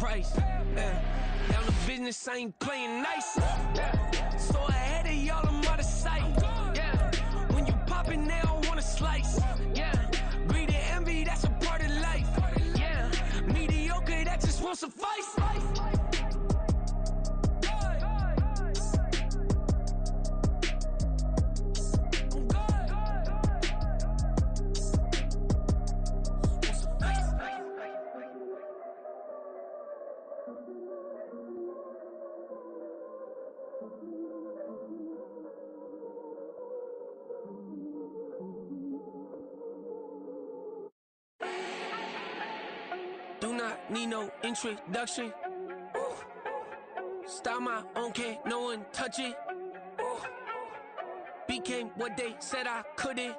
price. Down the business, I ain't playing nice. So ahead of y'all, I'm out of sight. When you poppin', they don't wanna slice. Greed and envy, that's a part of life. Mediocre, that just won't suffice. Do not need no introduction. Style my own, can't no one touch it. Became what they said I couldn't.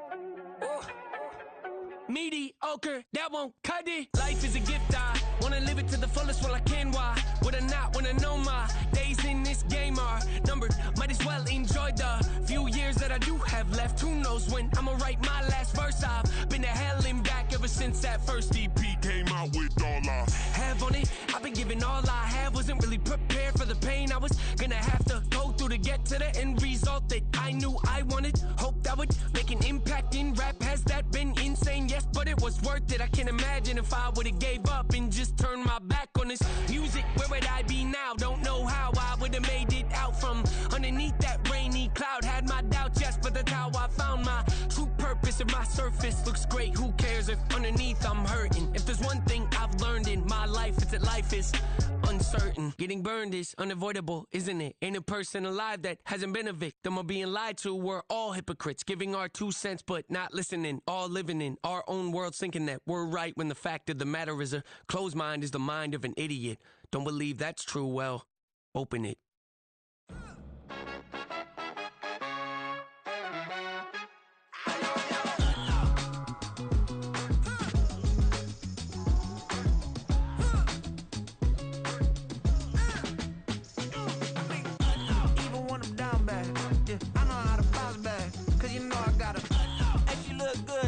Mediocre, that won't cut it. Life is a gift, I wanna live it to the fullest while I can. Why would I not wanna know my days in this game are numbered? Might as well enjoy the few years that I do have left. Who knows when I'ma write my last verse? I've been to hell and back ever since that first EP came out with all I have on it. I've been giving all I have, wasn't really prepared for the pain I was gonna have to go through to get to the end result that I knew I wanted. Hope that would make an impact in rap. Has that been insane? Yes, but it was worth it. I can't imagine if I would've gave up and just turned my back on this music. Where would I be now? Don't know how I would've made it out from underneath that rainy cloud. Had my doubts, yes, but that's how I found my true purpose. If my surface looks great, who cares if underneath I'm hurting? If there's one thing I've learned in my life, it's that life is uncertain. Getting burned is unavoidable, isn't it? Ain't a person alive that hasn't been a victim of being lied to. We're all hypocrites, giving our 2 cents but not listening. All living in our own world, thinking that we're right when the fact of the matter is a closed mind is the mind of an idiot. Don't believe that's true? Well, open it.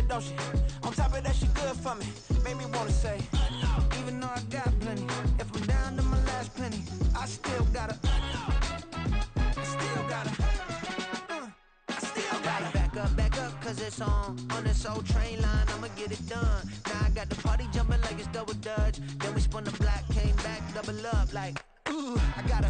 Don't she? On top of that, she good for me. Made me wanna say, even though I got plenty, if I'm down to my last penny, I still gotta back up, cause it's on this old train line, I'ma get it done. Now I got the party jumping like it's double dutch. Then we spun the block, came back, double up like, ooh, I got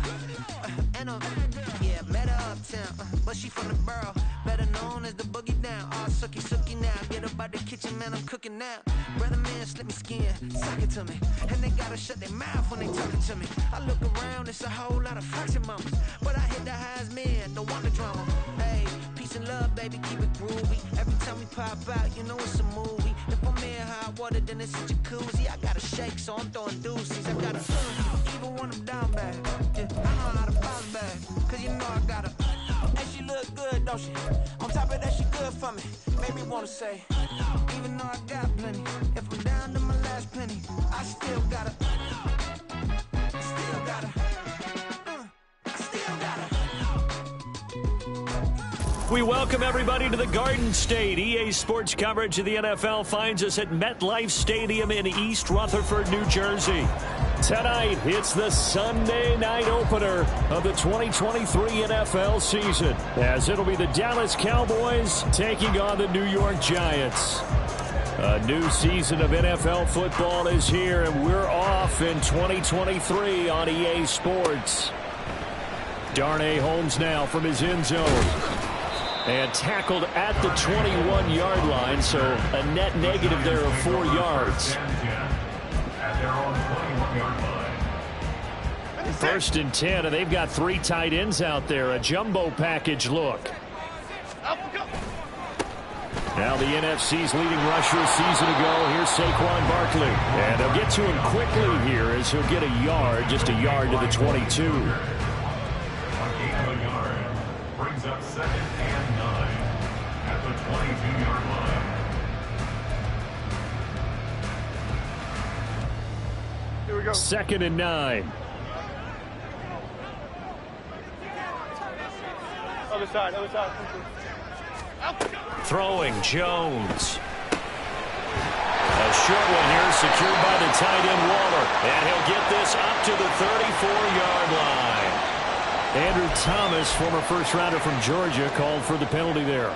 met her uptown, but she from the borough, better known as the boogie down. All sookie now, get up out the kitchen, man, I'm cooking now. Brother man, slip me skin, suck it to me, and they gotta shut their mouth when they talking to me. I look around, it's a whole lot of fraction mamas, but I hit the highs, man, don't want the drama. Hey, peace and love, baby, keep it groovy. Every time we pop out, you know it's a movie. If I'm in hot water, then it's a jacuzzi. I gotta shake, so I'm throwing deuces. I gotta even when I'm down bad. Yeah, I know how to bounce back, cause you know I gotta. And she look good, don't she? On top of that, she good for me. Made me wanna say, even though I got plenty, if I'm down to my last penny, I still gotta. We welcome everybody to the Garden State. EA Sports coverage of the NFL finds us at MetLife Stadium in East Rutherford, New Jersey. Tonight, it's the Sunday night opener of the 2023 NFL season, as it'll be the Dallas Cowboys taking on the New York Giants. A new season of NFL football is here, and we're off in 2023 on EA Sports. Darnay Holmes now from his end zone. And tackled at the 21-yard line, so a net negative there of 4 yards. First and 10, and they've got 3 tight ends out there. A jumbo package look. Now the NFC's leading rusher a season ago. Here's Saquon Barkley. And they'll get to him quickly here as he'll get a yard, just a yard to the 22. Brings up 2nd and 9 at the 22-yard line. Here we go. 2nd and 9. Other side, other side. Throwing Jones. A short one here, secured by the tight end Waller. And he'll get this up to the 34-yard line. Andrew Thomas, former first-rounder from Georgia, called for the penalty there.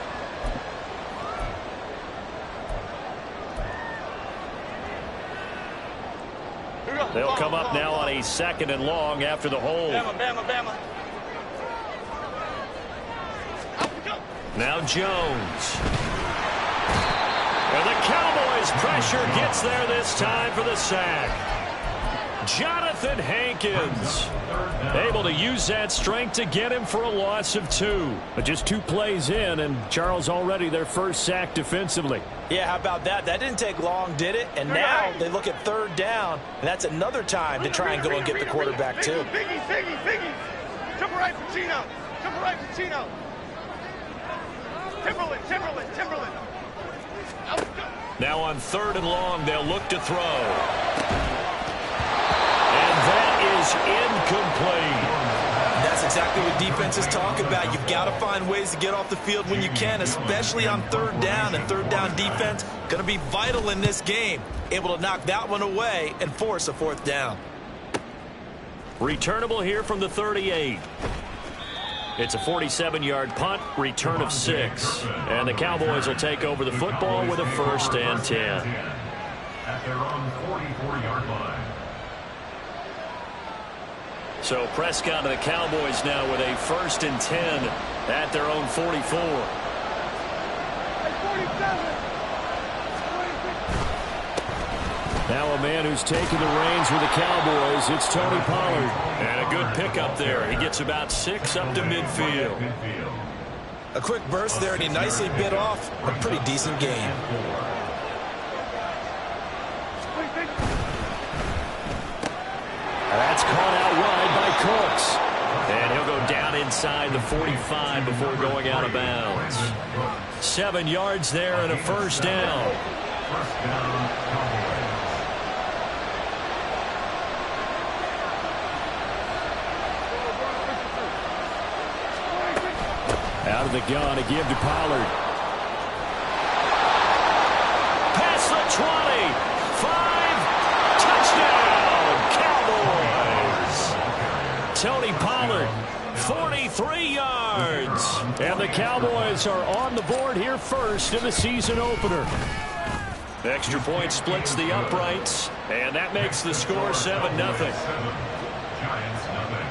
They'll come up now on a 2nd and long after the hold. Bama. Now Jones. And the Cowboys' pressure gets there this time for the sack. Jonathan Hankins able to use that strength to get him for a loss of 2. But just 2 plays in, and Charles already their first sack defensively. Yeah, how about that? That didn't take long, did it? And now they look at 3rd down, and that's another time to try and go and get the quarterback too. Biggie. Triple right for Chino. Timberland. Now on 3rd and long, they'll look to throw. And that is incomplete. That's exactly what defenses talk about. You've got to find ways to get off the field when you can, especially on 3rd down. And 3rd down defense going to be vital in this game. Able to knock that one away and force a 4th down. Returnable here from the 38. It's a 47-yard punt, return of 6. And the Cowboys will take over the football with a 1st and 10. At their own 44-yard line. So Prescott and the Cowboys now with a 1st and 10 at their own 44. Now a man who's taken the reins with the Cowboys, it's Tony Pollard. And a good pickup there. He gets about 6 up to midfield. A quick burst there, and he nicely bit off a pretty decent gain. That's caught out wide by Cooks. And he'll go down inside the 45 before going out of bounds. 7 yards there and a 1st down. Out of the gun, a give to Pollard. Past the 20. 5. Touchdown, Cowboys. Tony Pollard, 43 yards. And the Cowboys are on the board here first in the season opener. The extra point splits the uprights, and that makes the score 7-0. Giants nothing.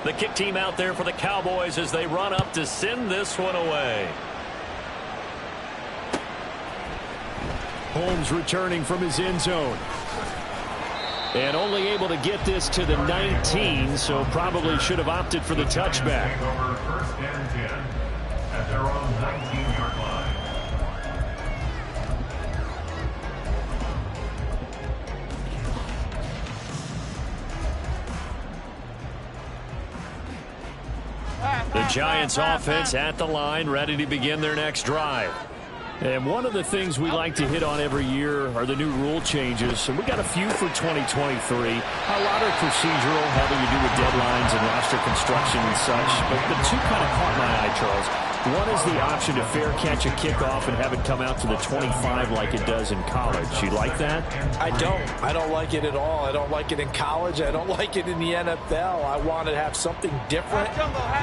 The kick team out there for the Cowboys as they run up to send this one away. Holmes returning from his end zone. And only able to get this to the 19, so probably should have opted for the touchback. Take over 1st and 10 at their own 19-yard line. The Giants offense at the line, ready to begin their next drive. And one of the things we like to hit on every year are the new rule changes. And we got a few for 2023. A lot are procedural, having to do with deadlines and roster construction and such. But the 2 kind of caught my eye, Charles. One is the option to fair catch a kickoff and have it come out to the 25 like it does in college. You like that? I don't like it at all. I don't like it in college. I don't like it in the NFL. I wanted to have something different,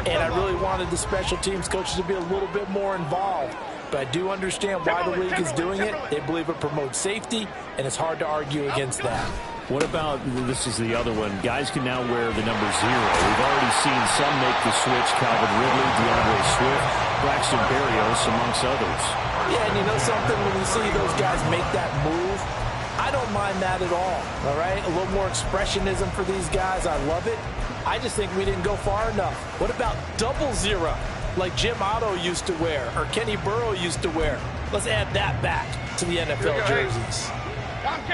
and I really wanted the special teams coaches to be a little bit more involved. But I do understand why the league is doing it. They believe it promotes safety, and it's hard to argue against that. What about, this is the other one, guys can now wear the number 0. We've already seen some make the switch, Calvin Ridley, DeAndre Swift, Braxton Berrios, amongst others. Yeah, and you know something, when you see those guys make that move, I don't mind that at all right? A little more expressionism for these guys. I love it. I just think we didn't go far enough. What about 00, like Jim Otto used to wear, or Kenny Burrow used to wear? Let's add that back to the NFL jerseys.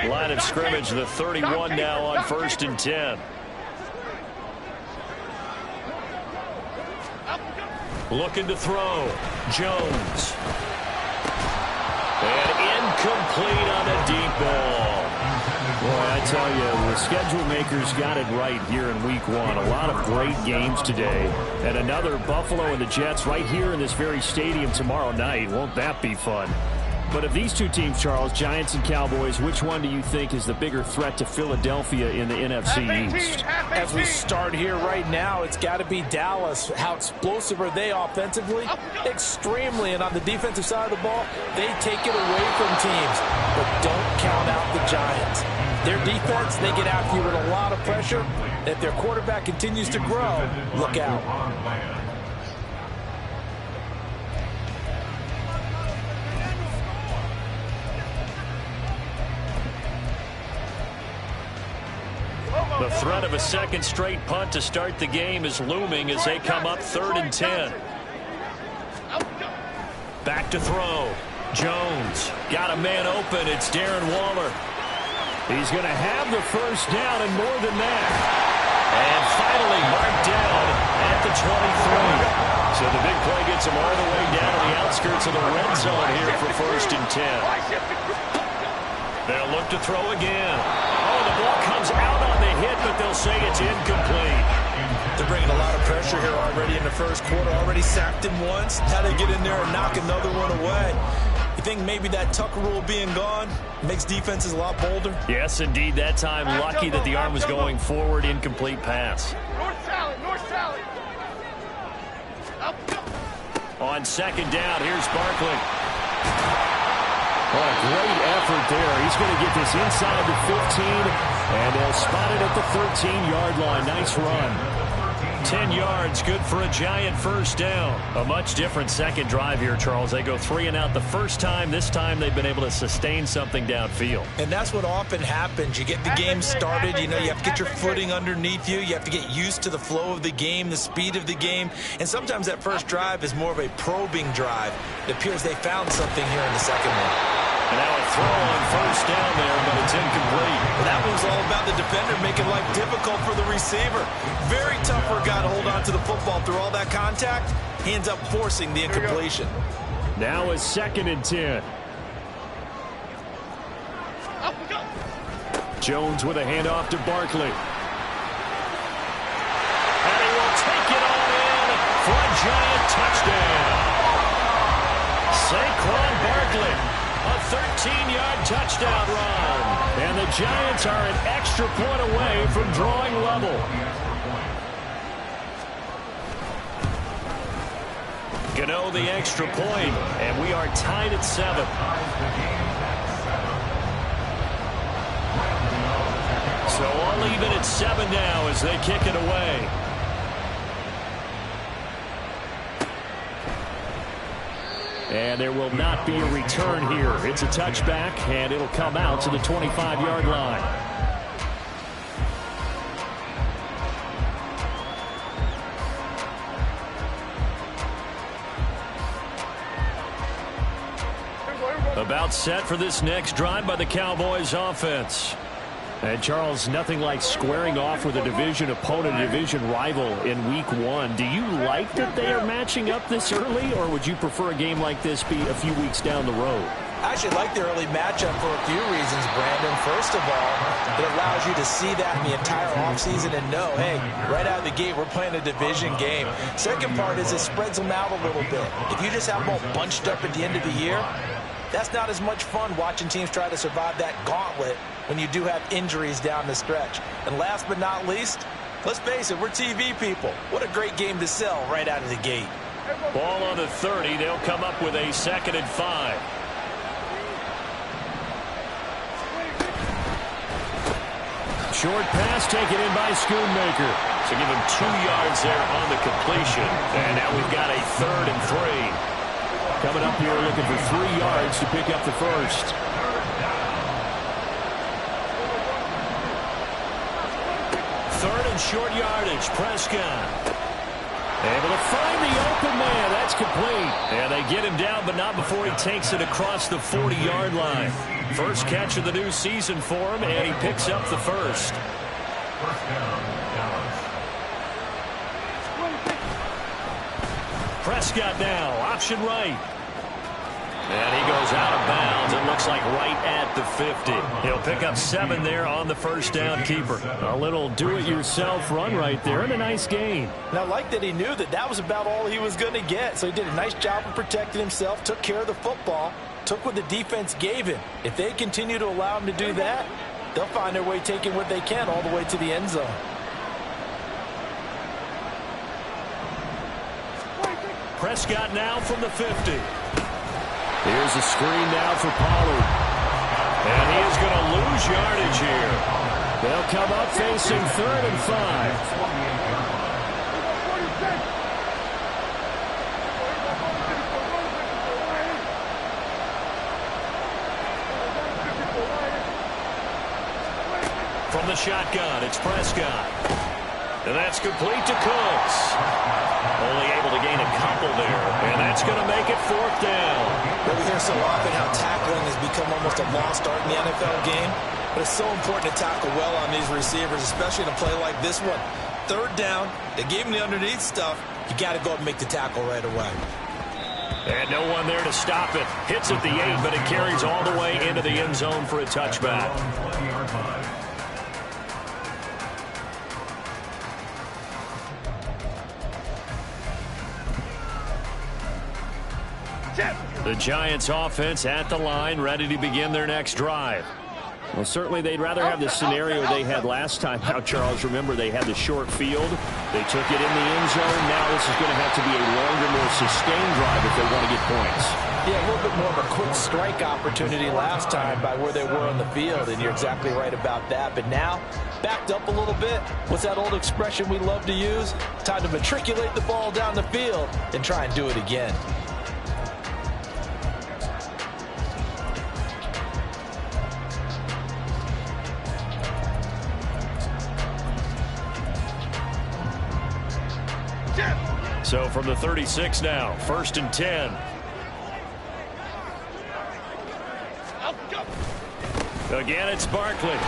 Line of scrimmage, the 31 now on 1st and 10. Looking to throw. Jones. And incomplete on a deep ball. Boy, I tell you, The schedule makers got it right here in Week 1. A lot of great games today. And another Buffalo and the Jets right here in this very stadium tomorrow night. Won't that be fun? But of these two teams, Charles, Giants and Cowboys, which one do you think is the bigger threat to Philadelphia in the NFC East? As we start here right now, it's got to be Dallas. How explosive are they offensively? Extremely. And on the defensive side of the ball, they take it away from teams. But don't count out the Giants. Their defense, they get after you with a lot of pressure. If their quarterback continues to grow, look out. The threat of a second straight punt to start the game is looming as they come up 3rd and 10. Back to throw. Jones got a man open. It's Darren Waller. He's going to have the first down and more than that. And finally marked down at the 23. So the big play gets him all the way down to the outskirts of the red zone here for 1st and 10. They'll look to throw again. Oh, the ball comes out on the hit, but they'll say it's incomplete. They're bringing a lot of pressure here already in the first quarter. Already sacked him once. Now they get in there and knock another one away. You think maybe that Tucker rule being gone makes defenses a lot bolder? Yes, indeed. That time, lucky that the arm was going forward. Incomplete pass. North Sally, North Sally. On 2nd down, here's Barkley. Oh, a great effort there. He's going to get this inside the 15, and they'll spot it at the 13-yard line. Nice run. 10 yards, good for a Giant first down. A much different second drive here, Charles. They go 3 and out the first time. This time they've been able to sustain something downfield. And that's what often happens. You get the game started. You know, you have to get your footing underneath you. You have to get used to the flow of the game, the speed of the game. And sometimes that first drive is more of a probing drive. It appears they found something here in the second one. And now a throw on first down there, but it's incomplete. Well, that one's all about the defender making life difficult for the receiver. Very tough for a guy to hold on to the football through all that contact. He ends up forcing the incompletion. Now a 2nd and 10. Jones with a handoff to Barkley. And he will take it all in for a Giant touchdown. Saquon Barkley. A 13-yard touchdown run. And the Giants are an extra point away from drawing level. Gano the extra point, and we are tied at 7. So all even at 7 now as they kick it away. And there will not be a return here. It's a touchback, and it'll come out to the 25-yard line. About set for this next drive by the Cowboys offense. And, Charles, nothing like squaring off with a division opponent, a division rival in Week 1. Do you like that they are matching up this early, or would you prefer a game like this be a few weeks down the road? I actually like the early matchup for a few reasons, Brandon. First of all, it allows you to see that in the entire offseason and know, hey, right out of the gate, we're playing a division game. Second part is it spreads them out a little bit. If you just have them all bunched up at the end of the year, that's not as much fun watching teams try to survive that gauntlet when you do have injuries down the stretch. And last but not least, let's face it, we're TV people. What a great game to sell right out of the gate. Ball on the 30. They'll come up with a 2nd and 5. Short pass taken in by Schoonmaker. So give him 2 yards there on the completion. And now we've got a 3rd and 3. Coming up here looking for 3 yards to pick up the first. Third and short yardage. Prescott able to find the open man. That's complete. And they get him down, but not before he takes it across the 40-yard line. First catch of the new season for him, and he picks up the first. Prescott now, option right. And he goes out of bounds. It looks looks like right at the 50. He'll pick up 7 there on the first down keeper. A little do-it-yourself run right there and a nice gain. And I like that he knew that that was about all he was going to get. So he did a nice job of protecting himself, took care of the football, took what the defense gave him. If they continue to allow him to do that, they'll find their way taking what they can all the way to the end zone. Prescott now from the 50. Here's a screen now for Pollard. And he is going to lose yardage here. They'll come up facing 3rd and 5. From the shotgun, it's Prescott. And that's complete to Cooks. Only able to gain a couple there. And that's going to make it 4th down. Well, we hear so often how tackling has become almost a lost art in the NFL game. But it's so important to tackle well on these receivers, especially in a play like this one. 3rd down, they gave him the underneath stuff. You got to go up and make the tackle right away. And no one there to stop it. Hits at the 8, but it carries all the way into the end zone for a touchback. The Giants offense at the line, ready to begin their next drive. Well, certainly they'd rather have the scenario they had last time out, Charles. Remember, they had the short field. They took it in the end zone. Now this is going to have to be a longer, more sustained drive if they want to get points. Yeah, a little bit more of a quick strike opportunity last time by where they were on the field, and you're exactly right about that. But now, backed up a little bit. What's that old expression we love to use? Time to matriculate the ball down the field and try and do it again. So from the 36 now, 1st and 10. Again, it's Barkley. And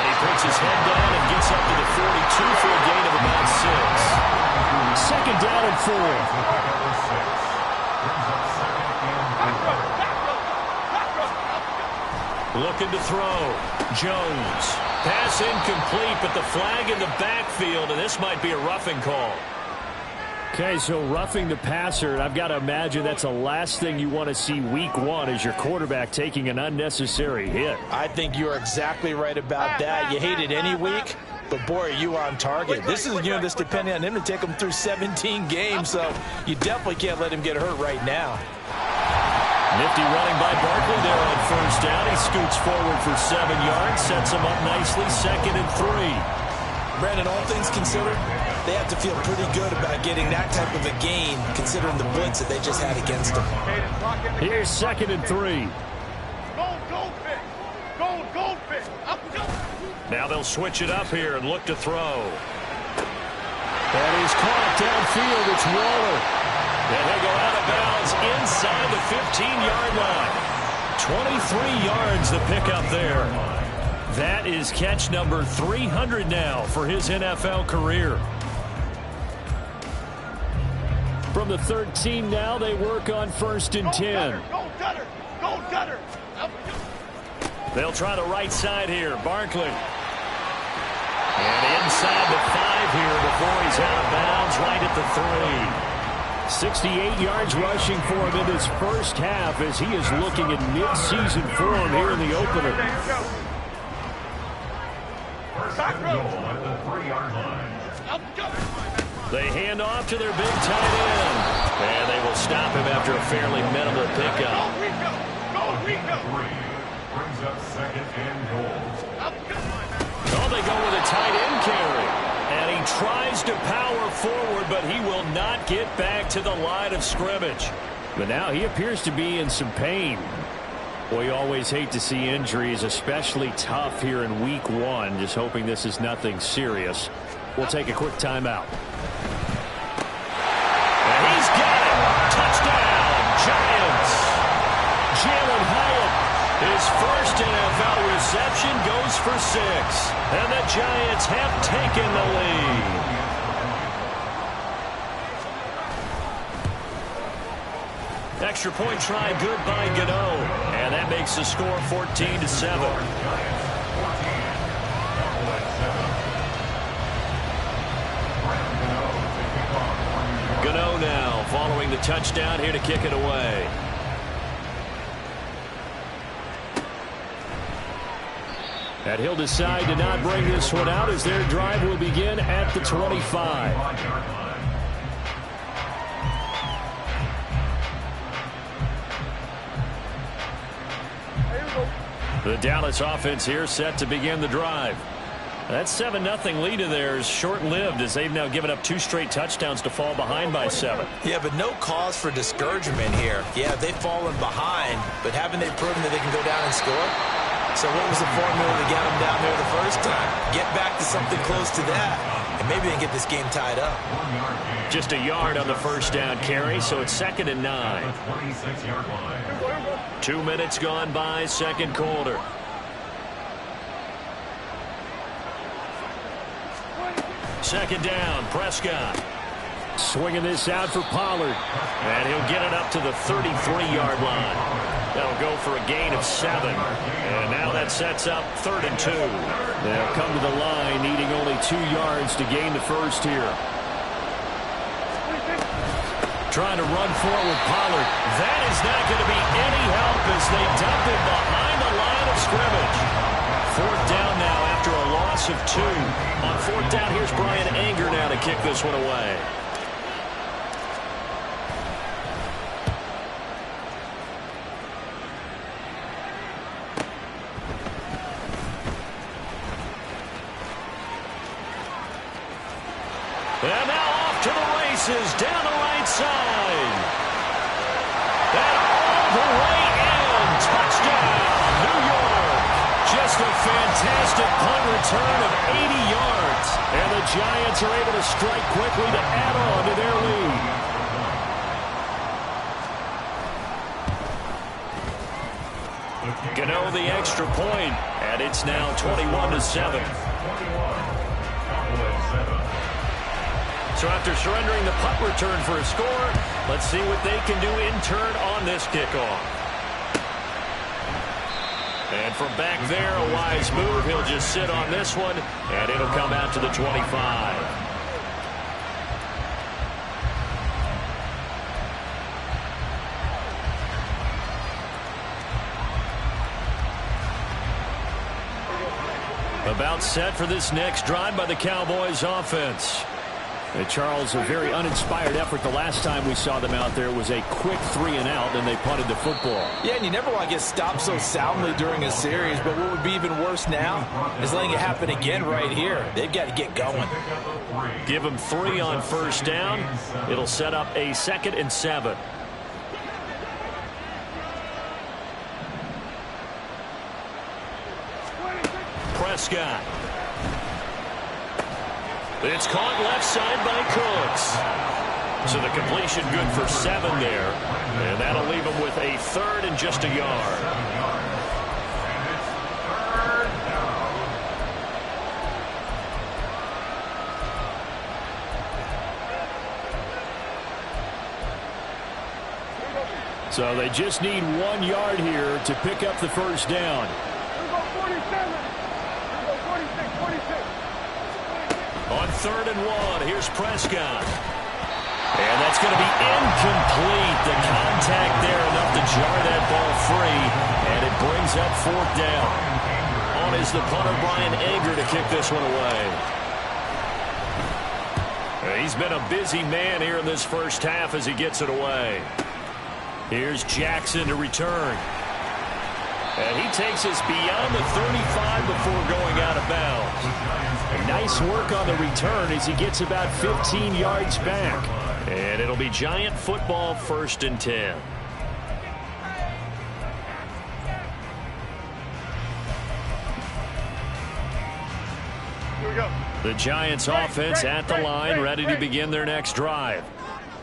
he puts his head down and gets up to the 42 for a gain of about 6. 2nd down and 4. Looking to throw. Jones. Pass incomplete, but the flag in the backfield, and this might be a roughing call. Okay, so roughing the passer, and I've got to imagine that's the last thing you want to see week 1 as your quarterback taking an unnecessary hit. I think you're exactly right about that. You hate it any week, but boy, are you on target. This is a unit that's depending on him to take him through 17 games, so you definitely can't let him get hurt right now. Nifty running by Barkley there on 1st down. He scoots forward for 7 yards, sets him up nicely, 2nd and 3. Brandon, all things considered, they have to feel pretty good about getting that type of a gain, considering the blitz that they just had against them. Here's 2nd and 3. Goldfish. Now they'll switch it up here and look to throw. And he's caught downfield. It's Waller. And he'll go out of bounds inside the 15-yard line. 23 yards the pickup there. That is catch number 300 now for his NFL career. From the 13 now, they work on 1st and 10. Go gutter. They'll try the right side here. Barkley. And inside the 5 here before he's out of bounds right at the 3. 68 yards rushing for him in his first half as he is looking at mid-season form here in the opener. They hand off to their big tight end. And they will stop him after a fairly minimal pickup. Go Rico. Brings up 2nd and goal. Oh, they go with a tight end carry. And he tries to power forward, but he will not get back to the line of scrimmage. But now he appears to be in some pain. Well, you always hate to see injuries, especially tough here in week 1. Just hoping this is nothing serious. We'll take a quick timeout. And he's got it. Touchdown, Giants. Jalen Hyatt, his first NFL reception, goes for 6. And the Giants have taken the lead. extra point try good by Gano. And that makes the score 14-7. Gano now following the touchdown here to kick it away. And he'll decide to not bring this one out as their drive will begin at the 25. The Dallas offense here set to begin the drive. That 7-0 lead of theirs short-lived as they've now given up 2 straight touchdowns to fall behind by 7. Yeah, but no cause for discouragement here. Yeah, they've fallen behind, but haven't they proven that they can go down and score? So what was the formula to get them down there the first time? Get back to something close to that, and maybe they can get this game tied up. Just a yard on the first down carry, so it's 2nd and 9. 2 minutes gone by, second quarter. Second down, Prescott. Swinging this out for Pollard. And he'll get it up to the 33-yard line. That'll go for a gain of 7. And now that sets up 3rd and 2. They'll come to the line needing only 2 yards to gain the first here. Trying to run forward, Pollard. That is not going to be any help as they dump it behind the line of scrimmage. 4th down now after a loss of 2. On 4th down, here's Brian Anger now to kick this one away. And now off to the races down the right side. And all the way in. Touchdown, New York. Just a fantastic punt return of 80 yards. And the Giants are able to strike quickly to add on to their lead. Gano the extra point, and it's now 21-7. So after surrendering the punt return for a score, let's see what they can do in turn on this kickoff. And from back there, a wise move. He'll just sit on this one, and it'll come out to the 25. About set for this next drive by the Cowboys offense. Charles, a very uninspired effort the last time we saw them out there was a quick 3-and-out, and they punted the football. Yeah, and you never want to get stopped so soundly during a series, but what would be even worse now is letting it happen again right here. They've got to get going. Give them 3 on first down. It'll set up a 2nd and 7. Prescott. It's caught left side by Cooks. So the completion good for 7 there. And that'll leave him with a 3rd and just a yard. So they just need 1 yard here to pick up the first down. On 3rd and 1, here's Prescott. And that's going to be incomplete. The contact there enough to jar that ball free. And it brings up 4th down. On is the punter, Brian Anger, to kick this one away. He's been a busy man here in this first half as he gets it away. Here's Jackson to return. And he takes us beyond the 35 before going out of bounds. Nice work on the return as he gets about 15 yards back. And it'll be Giant football, 1st and 10. Here we go. The Giants offense at the line, ready to begin their next drive.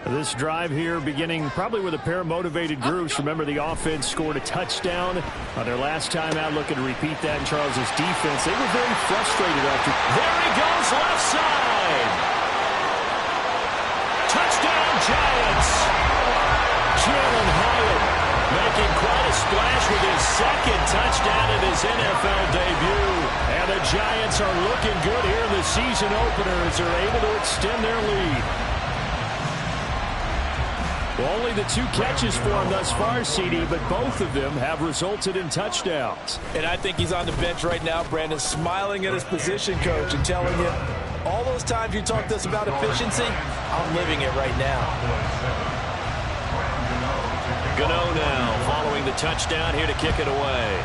This drive here beginning probably with a pair of motivated groups. Remember, the offense scored a touchdown on their last time out, looking to repeat that in Charles's defense. They were very frustrated after. There he goes, left side. Touchdown, Giants. Jalen Hyatt second touchdown in his NFL debut. And the Giants are looking good here in the season opener as they're able to extend their lead. Well, only the 2 catches for him thus far, CD, but both of them have resulted in touchdowns. And I think he's on the bench right now, Brandon, smiling at his position coach and telling him, all those times you talked to us about efficiency, I'm living it right now. Gano now following the touchdown here to kick it away.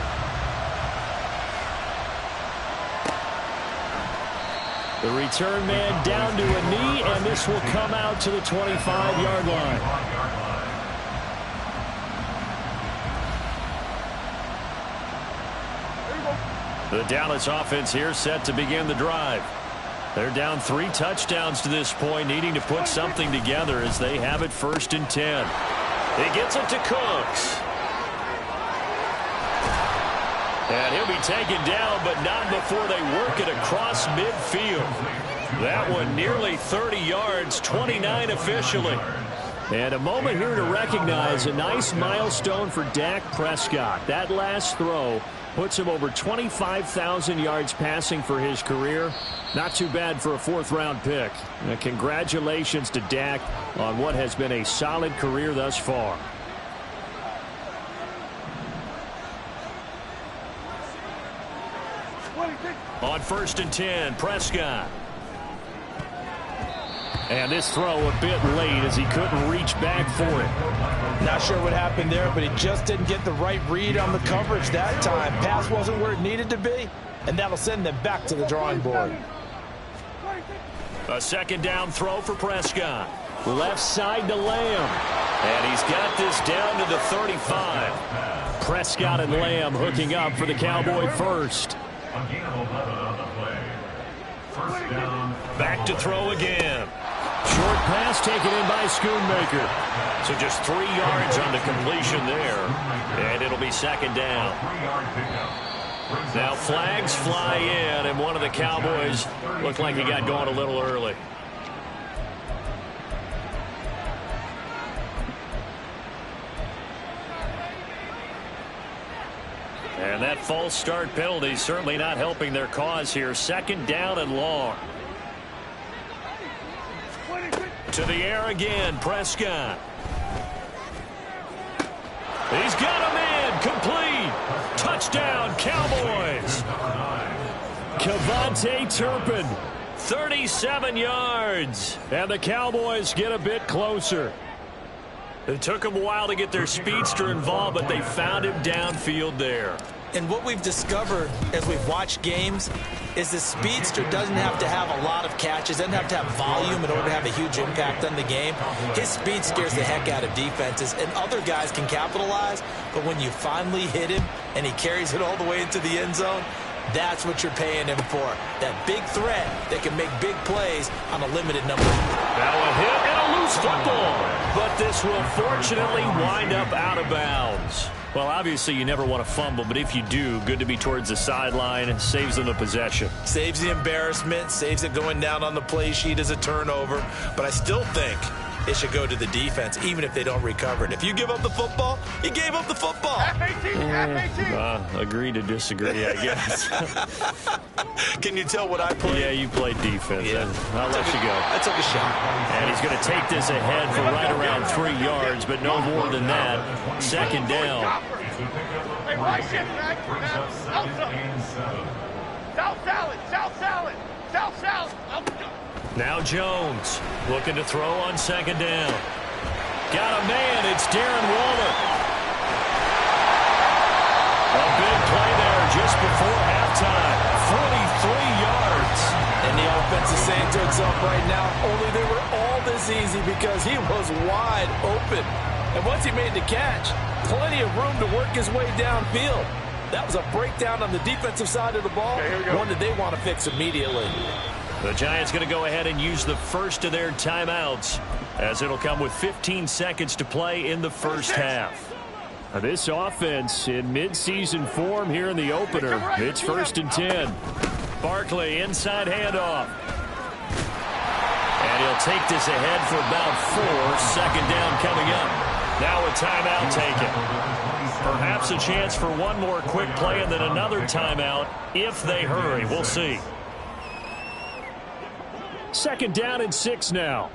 The return man down to a knee, and this will come out to the 25-yard line. The Dallas offense here set to begin the drive. They're down 3 touchdowns to this point, needing to put something together as they have it 1st and 10. He gets it to Cooks. And he'll be taken down, but not before they work it across midfield. That one nearly 30 yards, 29 officially. And a moment here to recognize a nice milestone for Dak Prescott. That last throw puts him over 25,000 yards passing for his career. Not too bad for a 4th-round pick. And congratulations to Dak on what has been a solid career thus far. On 1st and 10, Prescott. And this throw a bit late as he couldn't reach back for it. Not sure what happened there, but he just didn't get the right read on the coverage that time. Pass wasn't where it needed to be, and that'll send them back to the drawing board. A 2nd down throw for Prescott. Left side to Lamb. And he's got this down to the 35. Prescott and Lamb hooking up for the Cowboy 1st. Back to throw again. Short pass taken in by Schoonmaker. So just 3 yards on the completion there. And it'll be 2nd down. Now flags fly in, and one of the Cowboys looked like he got going a little early. And that false start penalty certainly not helping their cause here. 2nd down and long. To the air again, Prescott. He's got a man, complete. Touchdown, Cowboys. Kevontae Turpin, 37 yards. And the Cowboys get a bit closer. It took them a while to get their speedster involved, but they found him downfield there. And what we've discovered as we've watched games is the speedster doesn't have to have a lot of catches, doesn't have to have volume in order to have a huge impact on the game. His speed scares the heck out of defenses, and other guys can capitalize, but when you finally hit him and he carries it all the way into the end zone, that's what you're paying him for. That big threat that can make big plays on a limited number. Now a hit and a loose football. But this will fortunately wind up out of bounds. Well, obviously you never want to fumble, but if you do, good to be towards the sideline. Saves them the possession. Saves the embarrassment, saves it going down on the play sheet as a turnover. But I still think it should go to the defense, even if they don't recover it. If you give up the football, you gave up the football. Agree to disagree, I guess. Can you tell what I played? Yeah, you played defense. Yeah. I'll let you go. I took a shot. And he's going to take this ahead for right around 3 yards, but no more than that. 2nd down. Hey, why shift, man? South salad, south salad, south salad. Now Jones looking to throw on 2nd down. Got a man. It's Darren Waller. A big play there just before halftime. 43 yards. And the offense is saying to itself right now, only they were all this easy because he was wide open. And once he made the catch, plenty of room to work his way downfield. That was a breakdown on the defensive side of the ball, one that they want to fix immediately. The Giants going to go ahead and use the first of their timeouts, as it'll come with 15 seconds to play in the first half. Now this offense in midseason form here in the opener. It's 1st and 10. Barkley inside handoff. And he'll take this ahead for about 4. 2nd down coming up. Now a timeout taken. Perhaps perhaps a chance for one more quick play and then another timeout if they hurry. We'll see. 2nd down and 6 now.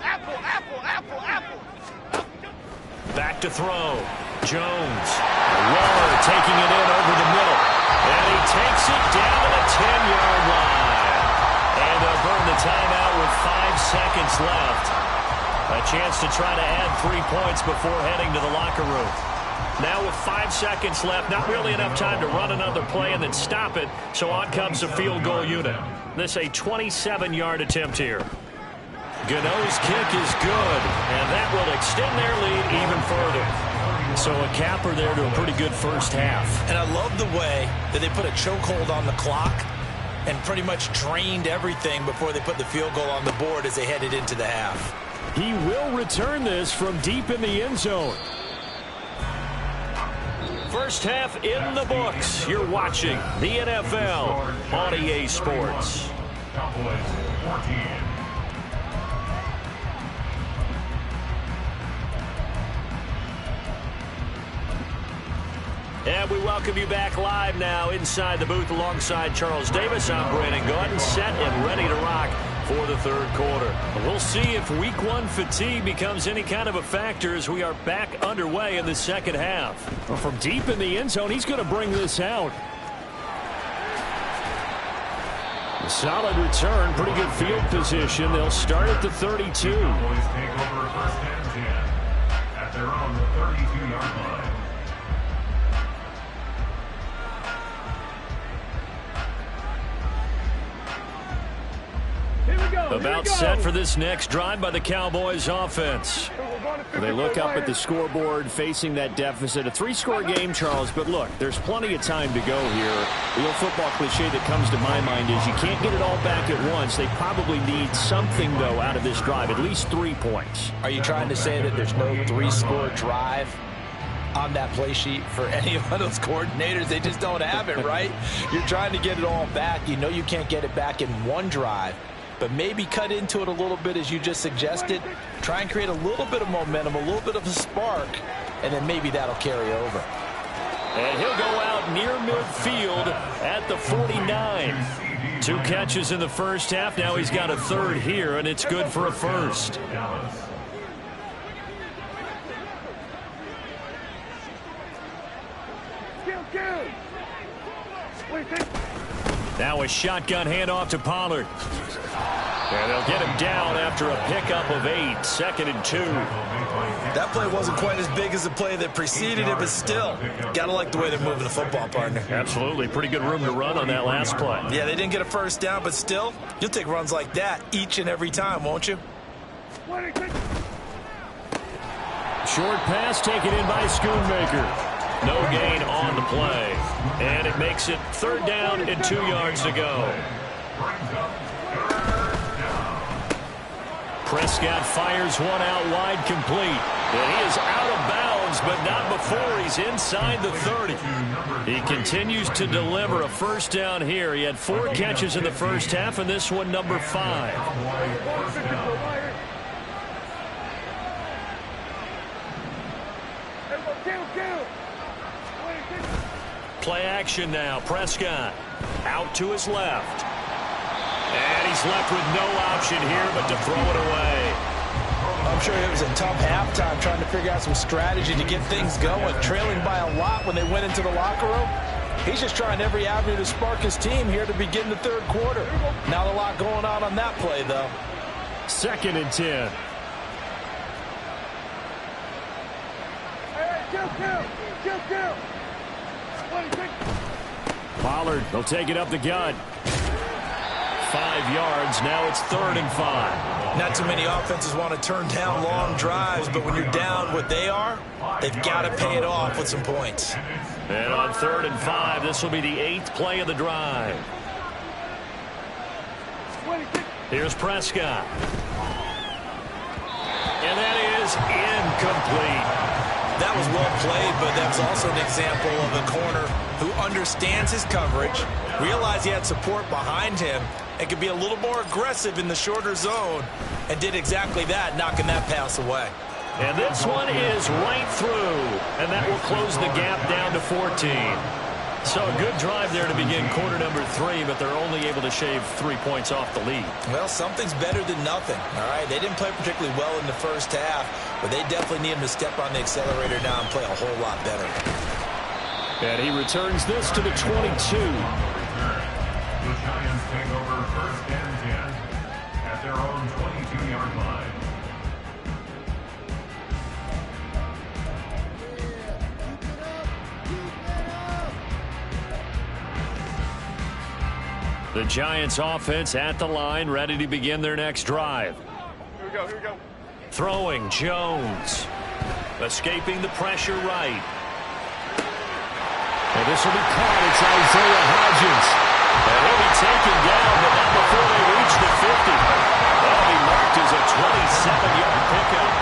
Apple, apple, apple, apple. Back to throw. Jones. Waller taking it in over the middle. And he takes it down to the 10-yard line. And they'll burn the timeout with 5 seconds left. A chance to try to add 3 points before heading to the locker room. Now with 5 seconds left, not really enough time to run another play and then stop it. So on comes a field goal unit. This a 27-yard attempt here. Gano's kick is good, and that will extend their lead even further. So a capper there to a pretty good first half. And I love the way that they put a chokehold on the clock and pretty much drained everything before they put the field goal on the board as they headed into the half. He will return this from deep in the end zone. First half in the books. You're watching the NFL on EA Sports. Cowboys 14. And we welcome you back live now inside the booth alongside Charles Davis. I'm Brandon Gordon, set and ready to rock for the third quarter. We'll see if Week 1 fatigue becomes any kind of a factor as we are back underway in the second half. Well, from deep in the end zone, he's going to bring this out. A solid return, pretty good field position. They'll start at the 32. Cowboys take over 1st and 10 at their own 32-yard line. About set for this next drive by the Cowboys offense. They look up at the scoreboard facing that deficit. A 3-score game, Charles, but look, there's plenty of time to go here. The old football cliche that comes to my mind is you can't get it all back at once. They probably need something, though, out of this drive, at least 3 points. Are you trying to say that there's no 3-score drive on that play sheet for any of those coordinators? They just don't have it, right? You're trying to get it all back. You know you can't get it back in one drive. But maybe cut into it a little bit as you just suggested. Try and create a little bit of momentum, a little bit of a spark, and then maybe that'll carry over. And he'll go out near midfield at the 49. 2 catches in the first half. Now he's got a third here, and it's good for a first. Now a shotgun handoff to Pollard. And they'll get him down after a pickup of 8. 2nd and 2. That play wasn't quite as big as the play that preceded it, but still, gotta like the way they're moving the football, partner. Absolutely. Pretty good room to run on that last play. Yeah, they didn't get a first down, but still, you'll take runs like that each and every time, won't you? Short pass taken in by Schoonmaker. No gain on the play. And it makes it 3rd down and 2 yards to go. Prescott fires one out wide, complete. And he is out of bounds, but not before he's inside the 30. He continues to deliver a first down here. He had 4 catches in the first half, and this one number 5. Play action now. Prescott out to his left. And he's left with no option here but to throw it away. I'm sure it was a tough halftime trying to figure out some strategy to get things going. Trailing by a lot when they went into the locker room. He's just trying every avenue to spark his team here to begin the third quarter. Not a lot going on that play, though. 2nd and 10. Pollard, they'll take it up the gut. 5 yards. Now it's 3rd and 5. Not too many offenses want to turn down long drives, but when you're down what they are, they've got to pay it off with some points. And on 3rd and 5, this will be the 8th play of the drive. Here's Prescott. And that is incomplete. That was well played, but that was also an example of a corner who understands his coverage, realized he had support behind him, and could be a little more aggressive in the shorter zone, and did exactly that, knocking that pass away. And this one is right through, and that will close the gap down to 14. So a good drive there to begin quarter number 3, but they're only able to shave 3 points off the lead. Well, something's better than nothing, all right? They didn't play particularly well in the first half, but they definitely need him to step on the accelerator now and play a whole lot better. And he returns this to the 22. The Giants take over first and 10 at their own 22-yard line. The Giants offense at the line, ready to begin their next drive. Here we go. Throwing Jones. Escaping the pressure right. And this will be caught. It's Isaiah Hodgins. And he'll be taken down, but not before they reach the 50. That'll be marked as a 27-yard pickup.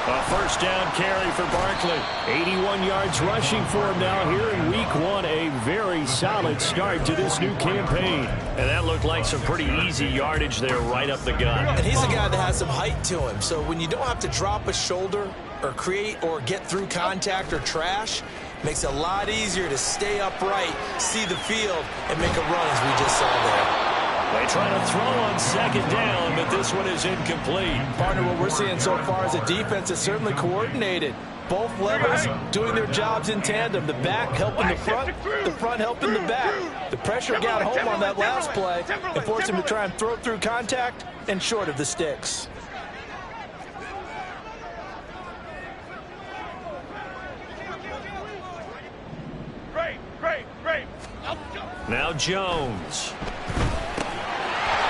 A first down carry for Barkley. 81 yards rushing for him now here in Week 1. A very solid start to this new campaign. And that looked like some pretty easy yardage there right up the gut. And he's a guy that has some height to him. So when you don't have to drop a shoulder or create or get through contact or trash, makes it a lot easier to stay upright, see the field, and make a run as we just saw there. They try to throw on second down, but this one is incomplete. Partner, what we're seeing so far is a defense is certainly coordinated. Both levels doing their jobs in tandem. The back helping the front helping the back. The pressure got home on that last play and forced him to try and throw through contact and short of the sticks. Great. Now Jones.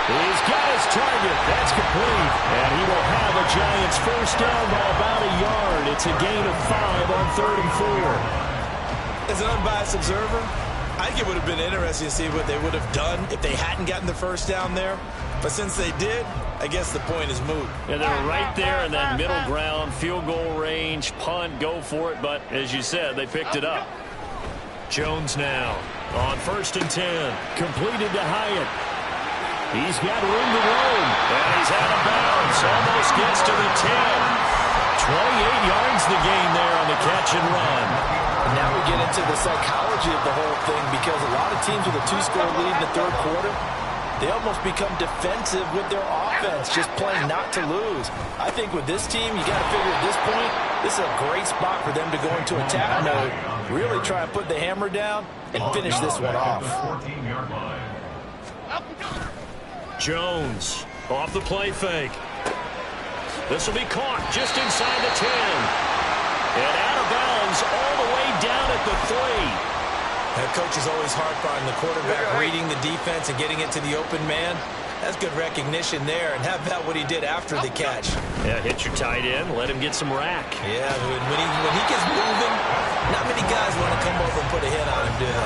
He's got his target. That's complete. And he will have a Giants first down by about a yard. It's a gain of 5 on 3rd and 4. As an unbiased observer, I think it would have been interesting to see what they would have done if they hadn't gotten the first down there. But since they did, I guess the point is moot. And they're right there in that middle ground, field goal range, punt, go for it. But as you said, they picked it up. Jones now on 1st and 10. Completed to Hyatt. He's got room to roam. And he's out of bounds. Almost gets to the 10. 28 yards the gain there on the catch and run. And now we get into the psychology of the whole thing, because a lot of teams with a 2-score lead in the 3rd quarter, they almost become defensive with their offense, just playing not to lose. I think with this team, you got to figure at this point, this is a great spot for them to go into attack mode, really try and put the hammer down and finish this one off. Jones off the play fake. This will be caught just inside the 10. And out of bounds all the way down at the 3. That coach is always hard on the quarterback reading the defense and getting it to the open man. That's good recognition there. And how about what he did after the catch? Yeah, hit your tight end, let him get some rack. Yeah, when he gets moving, not many guys want to come over and put a hit on him, do they?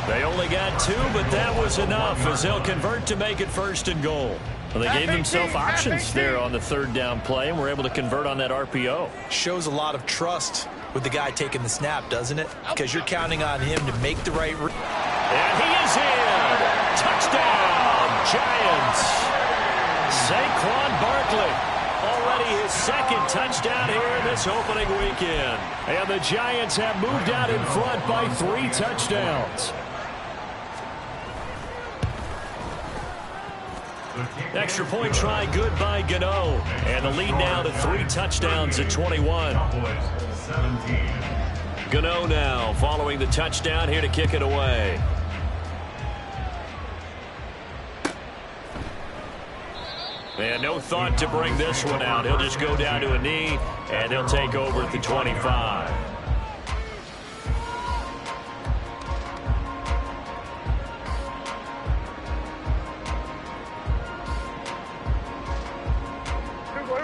They only got 2, but that was enough as they'll convert to make it 1st and goal. Well, they gave themselves options there on the 3rd down play and were able to convert on that RPO. Shows a lot of trust with the guy taking the snap, doesn't it? Because you're counting on him to make the right read. And he is in. Touchdown, Giants. Saquon Barkley. Already his 2nd touchdown here in this opening weekend. And the Giants have moved out in front by 3 touchdowns. Extra point try good by Gano. And the lead now to 3 touchdowns at 21. Gano now following the touchdown here to kick it away. And no thought to bring this one out. He'll just go down to a knee, and he'll take over at the 25.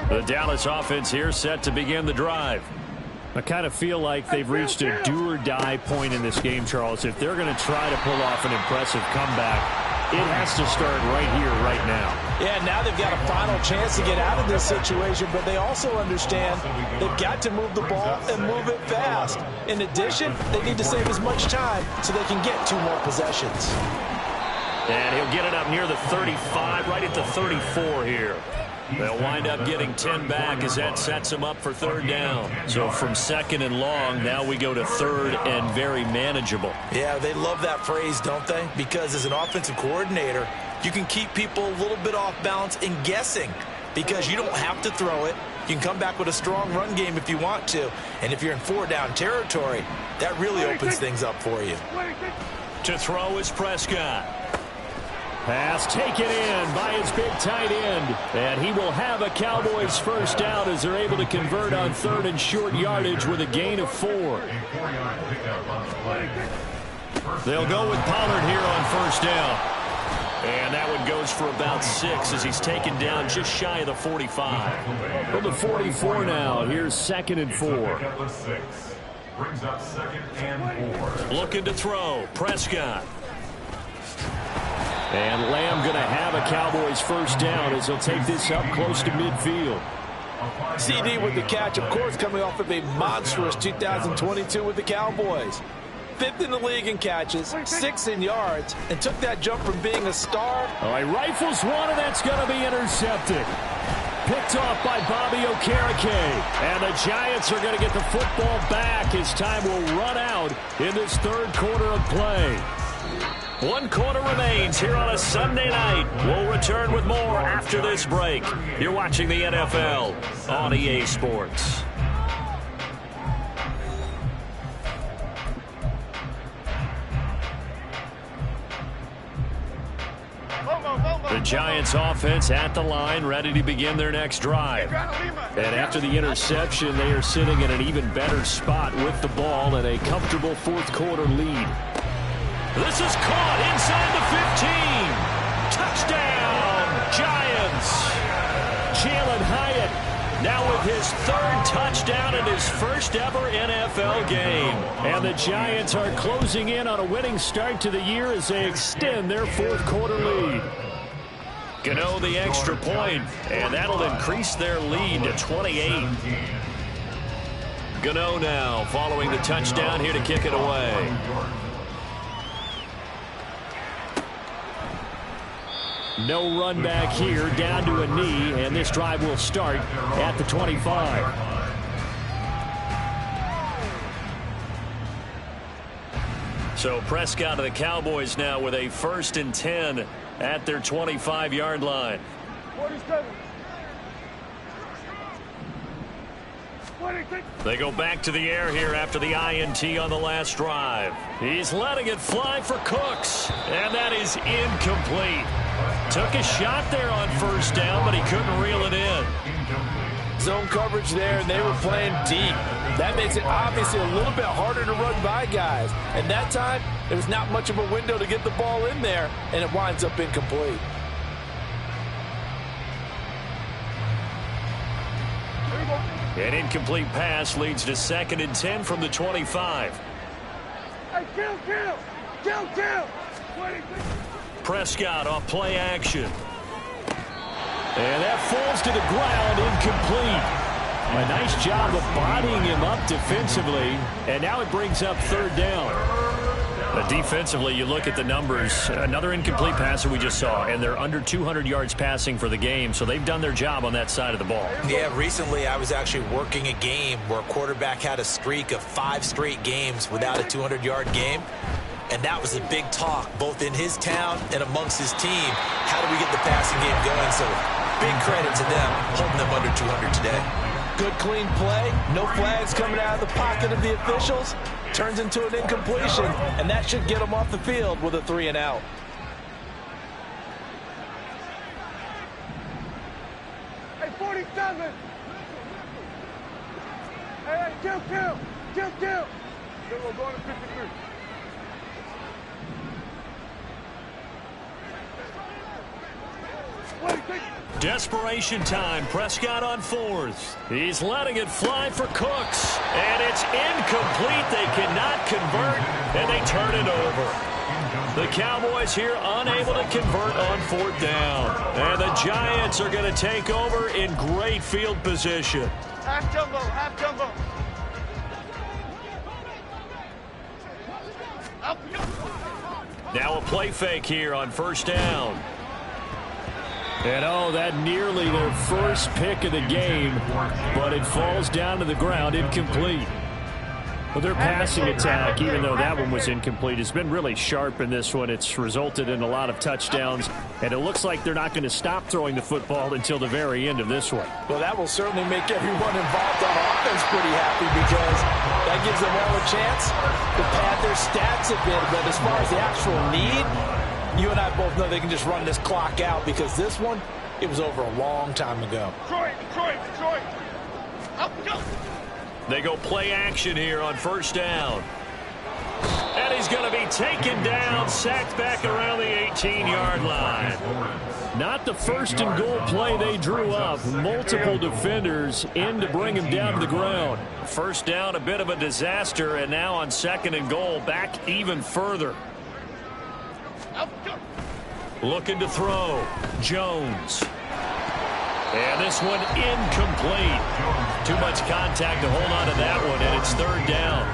The Dallas offense here set to begin the drive. I kind of feel like they've reached a do-or-die point in this game, Charles. If they're going to try to pull off an impressive comeback, it has to start right here, right now. Yeah, now they've got a final chance to get out of this situation, but they also understand they've got to move the ball and move it fast. In addition, they need to save as much time so they can get 2 more possessions. And he'll get it up near the 35, right at the 34 here. They'll wind up getting 10 back as that sets them up for third down. So from second and long, now we go to third and very manageable. Yeah, they love that phrase, don't they? Because as an offensive coordinator, you can keep people a little bit off balance and guessing because you don't have to throw it. You can come back with a strong run game if you want to. And if you're in 4-down territory, that really opens things up for you. To throw is Prescott. Pass taken in by his big tight end. And he will have a Cowboys first down as they're able to convert on third and short yardage with a gain of 4. They'll go with Pollard here on first down. And that one goes for about 6 as he's taken down just shy of the 45. From the 44 now, here's 2nd and 4. Brings up 2nd and 4. Looking to throw, Prescott. And Lamb going to have a Cowboys first down as he'll take this up close to midfield. CD with the catch, of course, coming off of a monstrous 2022 with the Cowboys. 5th in the league in catches, 6th in yards, and took that jump from being a star. All right, rifles one, and that's going to be intercepted. Picked off by Bobby Okereke. And the Giants are going to get the football back as time will run out in this third quarter of play. 1 quarter remains here on a Sunday night. We'll return with more after this break. You're watching the NFL on EA Sports. The Giants offense at the line, ready to begin their next drive. And after the interception, they are sitting in an even better spot with the ball and a comfortable fourth quarter lead. This is caught inside the 15. Touchdown, Giants. Jalen Hyatt now with his 3rd touchdown in his first ever NFL game. And the Giants are closing in on a winning start to the year as they extend their fourth quarter lead. Gano the extra point, and that'll increase their lead to 28. Gano now following the touchdown here to kick it away. No run back here, down to a knee, and this drive will start at the 25. So Prescott of the Cowboys now with a 1st and 10 at their 25-yard line. 47. They go back to the air here after the INT on the last drive. He's letting it fly for Cooks, and that is incomplete. Took a shot there on first down, but he couldn't reel it in. Zone coverage there, and they were playing deep. That makes it obviously a little bit harder to run by guys. And that time, there was not much of a window to get the ball in there, and it winds up incomplete. An incomplete pass leads to 2nd and 10 from the 25. Hey, kill! Prescott off play action. And that falls to the ground, incomplete. A nice job of bodying him up defensively, and now it brings up 3rd down. Defensively, you look at the numbers. Another incomplete pass that we just saw, and they're under 200 yards passing for the game, so they've done their job on that side of the ball. Yeah, recently I was actually working a game where a quarterback had a streak of 5 straight games without a 200-yard game. And that was a big talk, both in his town and amongst his team. How do we get the passing game going? So big credit to them, holding them under 200 today. Good, clean play. No flags coming out of the pocket of the officials. Turns into an incompletion, and that should get them off the field with a 3 and out. Hey, 47. Hey, kill. Then we're going to 53. Desperation time. Prescott on 4th. He's letting it fly for Cooks. And it's incomplete. They cannot convert, and they turn it over. The Cowboys here unable to convert on 4th down. And the Giants are going to take over in great field position. Half jumbo. Now a play fake here on first down. And that nearly their first pick of the game, but it falls down to the ground incomplete. Well, their passing attack, even though that one was incomplete, has been really sharp in this one. It's resulted in a lot of touchdowns, and it looks like they're not going to stop throwing the football until the very end of this one. Well, that will certainly make everyone involved on offense pretty happy because that gives them all a chance to pad their stats a bit. But as far as the actual need, you and I both know they can just run this clock out because this one, it was over a long time ago. Detroit. Up, go. They go play action here on first down. And he's going to be taken down, sacked back around the 18-yard line. Not the first and goal play they drew up. Multiple defenders in to bring him down to the ground. First down, a bit of a disaster, and now on second and goal, back even further. Looking to throw. Jones. And this one incomplete. Too much contact to hold on to that one, and it's third down.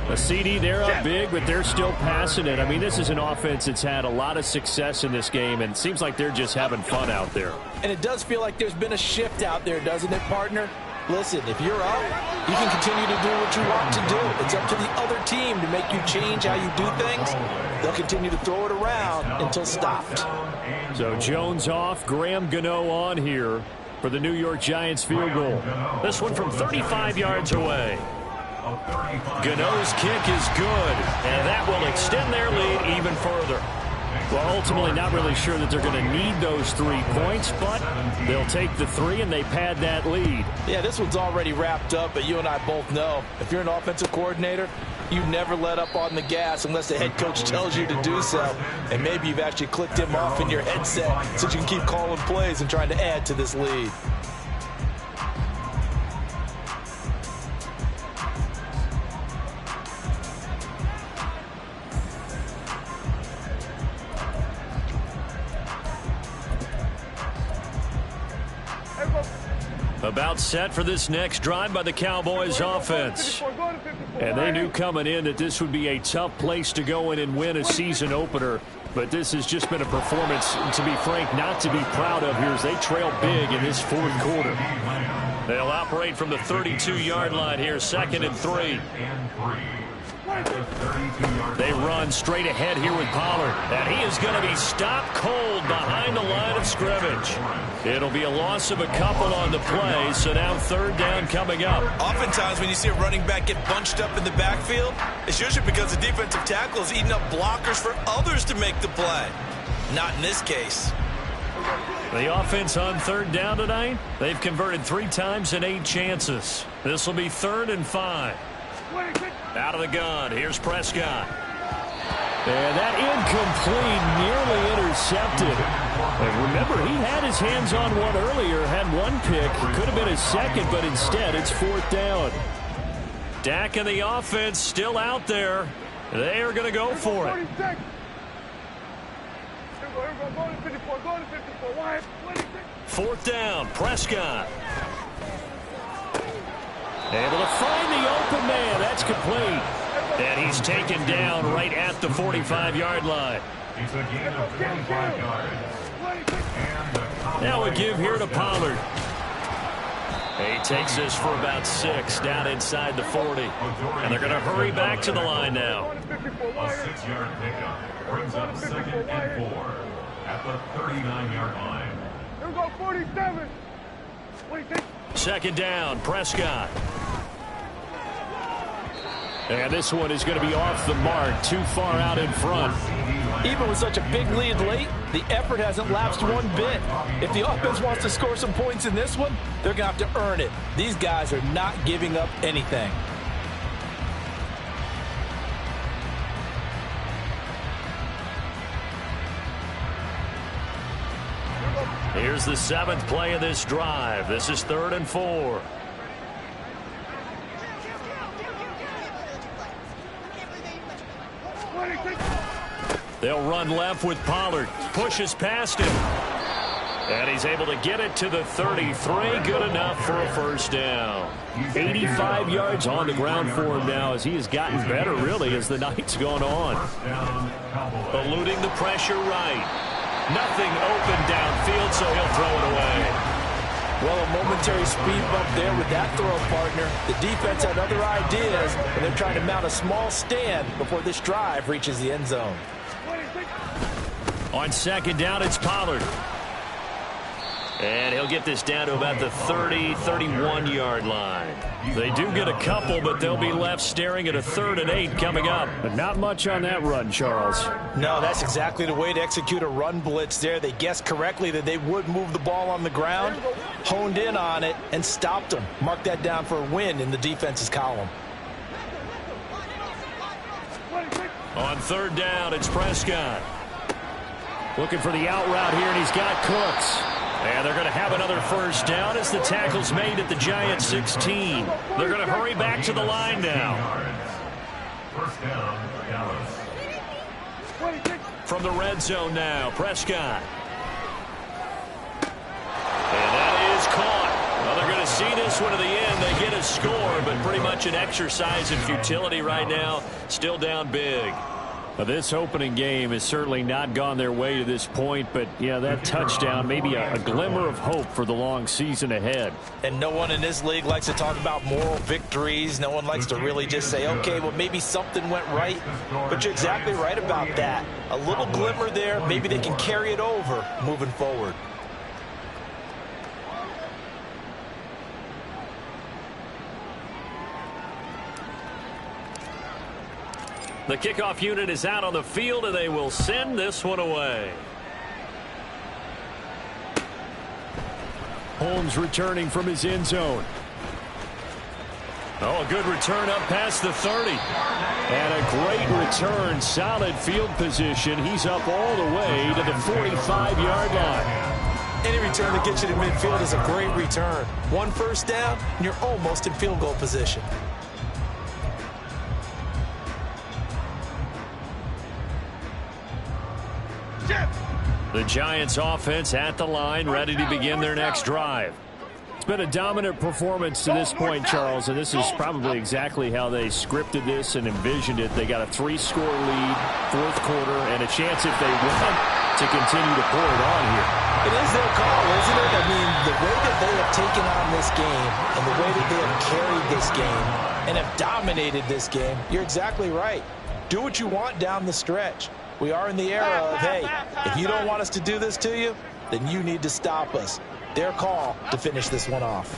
A CD, they're up big, but they're still passing it. I mean, this is an offense that's had a lot of success in this game, and it seems like they're just having fun out there. And it does feel like there's been a shift out there, doesn't it, partner? Listen, if you're up, you can continue to do what you want to do. It's up to the other team to make you change how you do things. They'll continue to throw it around until stopped. So Jones off, Graham Gano on here for the New York Giants field goal. This one from 35 yards away. Gano's kick is good, and that will extend their lead even further. Well, ultimately not really sure that they're going to need those 3 points, but they'll take the 3 and they pad that lead. Yeah, this one's already wrapped up, but you and I both know if you're an offensive coordinator, you never let up on the gas unless the head coach tells you to do so. And maybe you've actually clicked him off in your headset so you can keep calling plays and trying to add to this lead. About set for this next drive by the Cowboys offense. And they knew coming in that this would be a tough place to go in and win a season opener. But this has just been a performance, to be frank, not to be proud of here as they trail big in this fourth quarter. They'll operate from the 32-yard line here, 2nd and 3. They run straight ahead here with Pollard. And he is going to be stopped cold behind the line of scrimmage. It'll be a loss of a couple on the play, so now third down coming up. Oftentimes when you see a running back get bunched up in the backfield, it's usually because the defensive tackle is eating up blockers for others to make the play. Not in this case. The offense on third down tonight, they've converted 3 times in 8 chances. This will be 3rd and 5. Out of the gun, here's Prescott. And that incomplete, nearly intercepted. And remember, he had his hands on one earlier, had 1 pick. It could have been his 2nd, but instead it's 4th down. Dak and the offense still out there. They are going to go for it. 4th down, Prescott. Able to find the open man. That's complete. And he's taken down right at the 45-yard line. Now a give here to Pollard. He takes this for about 6 down inside the 40. And they're going to hurry back to the line now. A 6-yard pickup brings up 2nd and 4 at the 39-yard line. Here we go, 47. 2nd down, Prescott. And this one is going to be off the mark, too far out in front. Even with such a big lead late, the effort hasn't lapsed 1 bit. If the offense wants to score some points in this one, they're going to have to earn it. These guys are not giving up anything. Here's the 7th play of this drive. This is 3rd and 4. They'll run left with Pollard. Pushes past him. And he's able to get it to the 33. Good enough for a first down. 85 yards on the ground for him now as he has gotten better, really, as the night's gone on. Eluding the pressure right. Nothing open downfield, so he'll throw it away. Well, a momentary speed bump there with that throw, partner. The defense had other ideas, and they're trying to mount a small stand before this drive reaches the end zone. On second down, it's Pollard. And he'll get this down to about the 30, 31-yard line. They do get a couple, but they'll be left staring at a 3rd and 8 coming up. But not much on that run, Charles. No, that's exactly the way to execute a run blitz there. They guessed correctly that they would move the ball on the ground, honed in on it, and stopped them. Mark that down for a win in the defense's column. On 3rd down, it's Prescott. Looking for the out route here, and he's got Cooks. And they're going to have another first down as the tackle's made at the Giants 16. They're going to hurry back to the line now. First down, Dallas. From the red zone now, Prescott. And that is caught. Well, they're going to see this one to the end. They get a score, but pretty much an exercise in futility right now. Still down big. Well, this opening game has certainly not gone their way to this point, but, yeah, that touchdown, maybe a glimmer of hope for the long season ahead. And no one in this league likes to talk about moral victories. No one likes to really just say, okay, well, maybe something went right. But you're exactly right about that. A little glimmer there. Maybe they can carry it over moving forward. The kickoff unit is out on the field, and they will send this one away. Holmes returning from his end zone. Oh, a good return up past the 30. And a great return. Solid field position. He's up all the way to the 45-yard line. Any return that gets you to midfield is a great return. One first down, and you're almost in field goal position. The Giants offense at the line, ready to begin their next drive. It's been a dominant performance to this point, Charles, and this is probably exactly how they scripted this and envisioned it. They got a 3-score lead, 4th quarter, and a chance if they want to continue to pour it on here. It is their call, isn't it? I mean, the way that they have taken on this game and the way that they have carried this game and have dominated this game, you're exactly right. Do what you want down the stretch. We are in the era of, hey, if you don't want us to do this to you, then you need to stop us. Their call to finish this one off.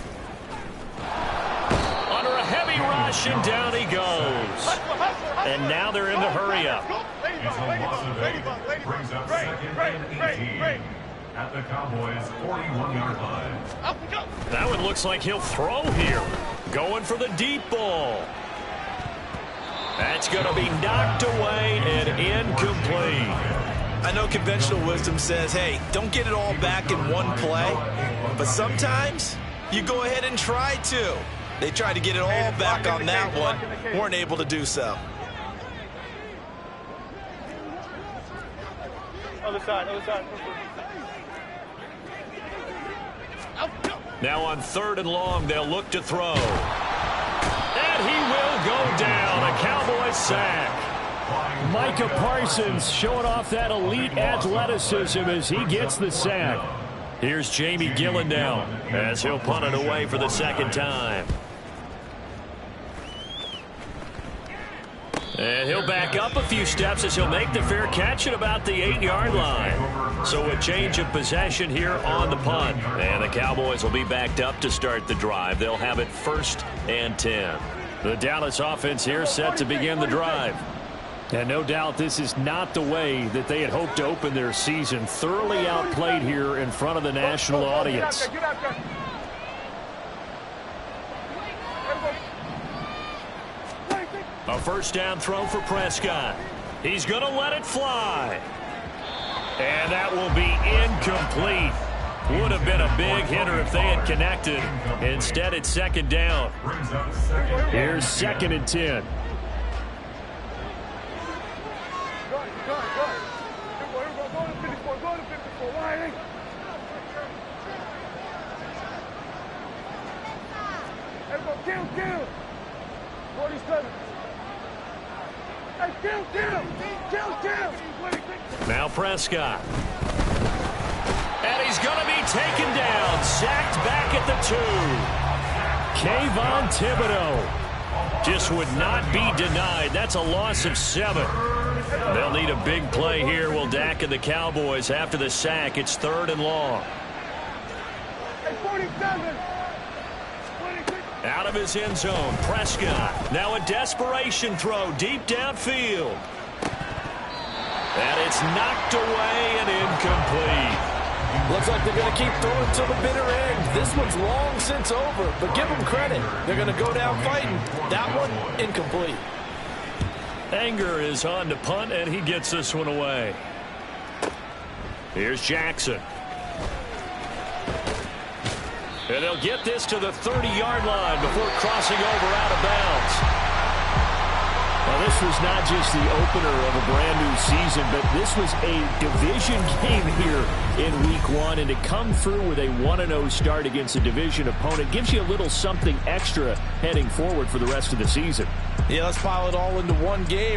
Under a heavy rush, and down he goes. And now they're in the hurry up. Brings up 2nd and 18 at the Cowboys' 41-yard line. That one looks like he'll throw here. Going for the deep ball. That's going to be knocked away and incomplete. I know conventional wisdom says, hey, don't get it all back in one play. But sometimes you go ahead and try to. They tried to get it all back on that one. Weren't able to do so. Other side, other side. Now on 3rd and long, they'll look to throw. And he will go down. A Cowboys sack. Micah Parsons showing off that elite athleticism as he gets the sack. Here's Jamie Gillen now as he'll punt it away for the 2nd time. And he'll back up a few steps as he'll make the fair catch at about the 8-yard line. So a change of possession here on the punt. And the Cowboys will be backed up to start the drive. They'll have it 1st and 10. The Dallas offense here set to begin the drive. And no doubt this is not the way that they had hoped to open their season. Thoroughly outplayed here in front of the national audience. A first down throw for Prescott. He's going to let it fly. And that will be incomplete. Would have been a big hitter if they had connected. Instead, it's 2nd down. Here's 2nd and 10. Kill. 47. Hey, kill. Now Prescott. And he's going to be taken down. Sacked back at the 2. Kayvon Thibodeau just would not be denied. That's a loss of 7. They'll need a big play here, will Dak and the Cowboys. After the sack, it's 3rd and long. Hey, 47. Out of his end zone, Prescott. Now a desperation throw deep downfield. And it's knocked away and incomplete. Looks like they're going to keep throwing till the bitter end. This one's long since over, but give them credit. They're going to go down fighting. That one, incomplete. Anger is on to punt, and he gets this one away. Here's Jackson. And they'll get this to the 30-yard line before crossing over out of bounds. Well, this was not just the opener of a brand-new season, but this was a division game here in Week 1. And to come through with a 1-0 start against a division opponent gives you a little something extra heading forward for the rest of the season. Yeah, let's pile it all into one game.